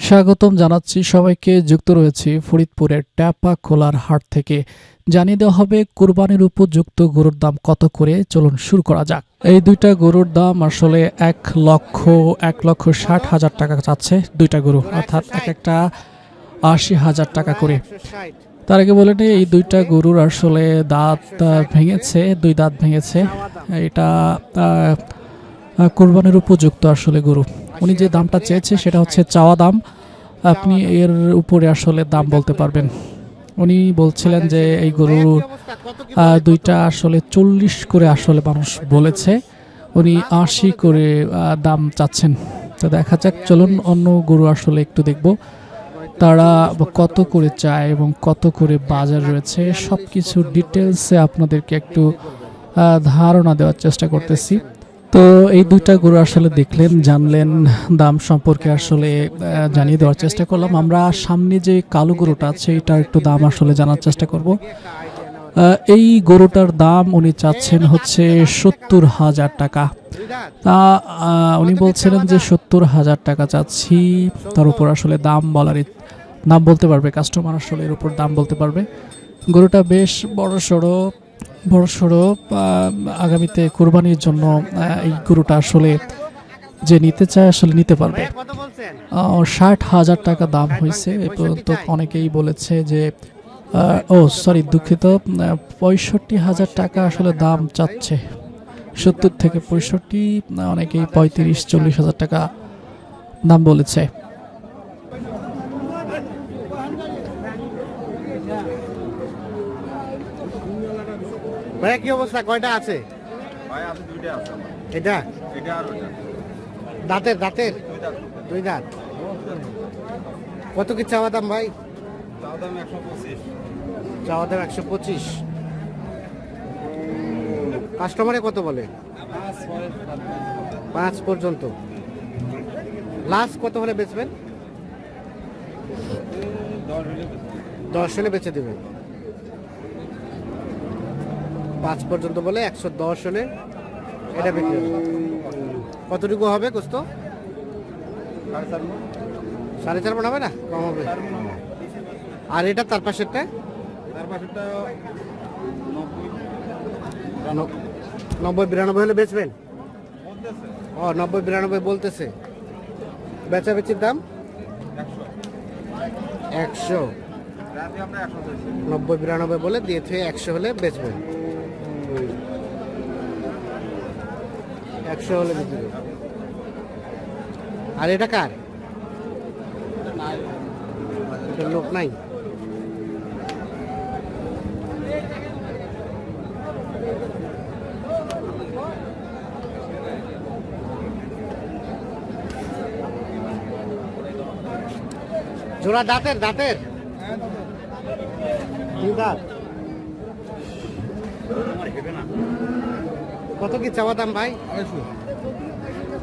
স্বাগতম জানাচ্ছি সবাইকে। যুক্ত রয়েছি ফরিদপুরের ট্যাপাখোলার হাট থেকে। জানিয়ে দেওয়া হবে কুরবানির উপযুক্ত গরুর দাম কত করে। চলুন শুরু করা যাক। এই দুইটা গরুর দাম আসলে 1,60,000 টাকা চাচ্ছে দুইটা গরু, অর্থাৎ এক একটা 80,000 টাকা করে। তার আগে বলে নিই, এই দুইটা গরুর আসলে দাঁত ভেঙেছে, দুই দাঁত ভেঙেছে। এটা কোরবানির উপযুক্ত আসলে গরু। উনি যে দামটা চেয়েছে সেটা হচ্ছে চাওয়া দাম, আপনি এর উপরে আসলে দাম বলতে পারবেন। উনি বলছিলেন যে এই গরু দুইটা আসলে 40 করে আসলে মানুষ বলেছে, উনি 80 করে দাম চাচ্ছেন। তো দেখা যাক, চলুন অন্য গরু আসলে একটু দেখব তারা কত করে চায় এবং কত করে বাজার রয়েছে, সব কিছু ডিটেলসে আপনাদেরকে একটু ধারণা দেওয়ার চেষ্টা করতেছি। তো এই দুইটা গরু আসলে দেখলেন, জানলেন, দাম সম্পর্কে আসলে জানিয়ে দেওয়ার চেষ্টা করলাম। আমরা সামনে যে কালো গরুটা আছে এটার একটু দাম আসলে জানার চেষ্টা করব। এই গরুটার দাম উনি চাচ্ছেন হচ্ছে 70,000 টাকা। তা উনি বলছিলেন যে 70,000 টাকা চাচ্ছি, তার উপর আসলে দাম বলতে পারবে কাস্টমার, আসলে এর উপর দাম বলতে পারবে। গরুটা বেশ বড় সড়ো আগামীতে কোরবানির জন্য এই গরুটা আসলে যে নিতে চায় আসলে নিতে পারবে। 60,000 টাকা দাম হয়েছে এ পর্যন্ত। অনেকেই বলেছে যে দুঃখিত, 65,000 টাকা আসলে দাম চাচ্ছে। 70 থেকে 65, অনেকেই 35-40,000 টাকা দাম বলেছে। ভাই কি অবস্থা, কয়টা আছে? ভাই আছে, দুইটা আছে। এটা এটা আর ওটা। দাঁতের দুই দাঁত। কত কি চাওয়া দাম ভাই? তাও দাম 125। চাওয়া দাম 125। কাস্টমারে কত বলে? 5 পর্যন্ত। লাস্ট কত হলে বেচবেন? 10 হলে বেচে দেবেন। 5 পর্যন্ত বলে 110 হলে এটা বিক্রি হবে। কতটুকু হবে গোস্ত? 4.5 মণ হবে না? কম হবে। আর এটা তার পাশেরটা? তার পাশেরটা 90-92 হলে বেচবেন? ও 90-92 বলতেছে। বেচাবেচির দাম 100। 90-92 বলে দিয়ে 100 হলে বেচবেন। 100 হলে বিক্রি করবেন। আর এটা কার? এটা লোক নাই। জোড়া দাঁতের দুই দাঁত। কত কি চাওয়া দাম ভাই?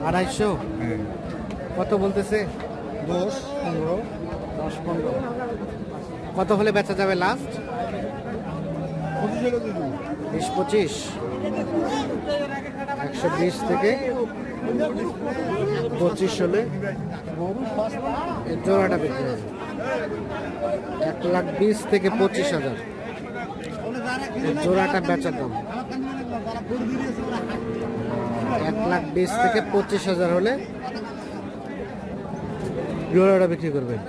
250। কত বলতেছে? 10-15। কত হলে বেচা যাবে লাস্ট? 20-25। 120 থেকে 25 হলে এই জোড়াটা বিক্রি হবে। 1,20,000 থেকে 25,000 জোড়াটা বেচার দাম। 1,20,000 থেকে 25,000 হলে জোড়াটা বিক্রি করবেন।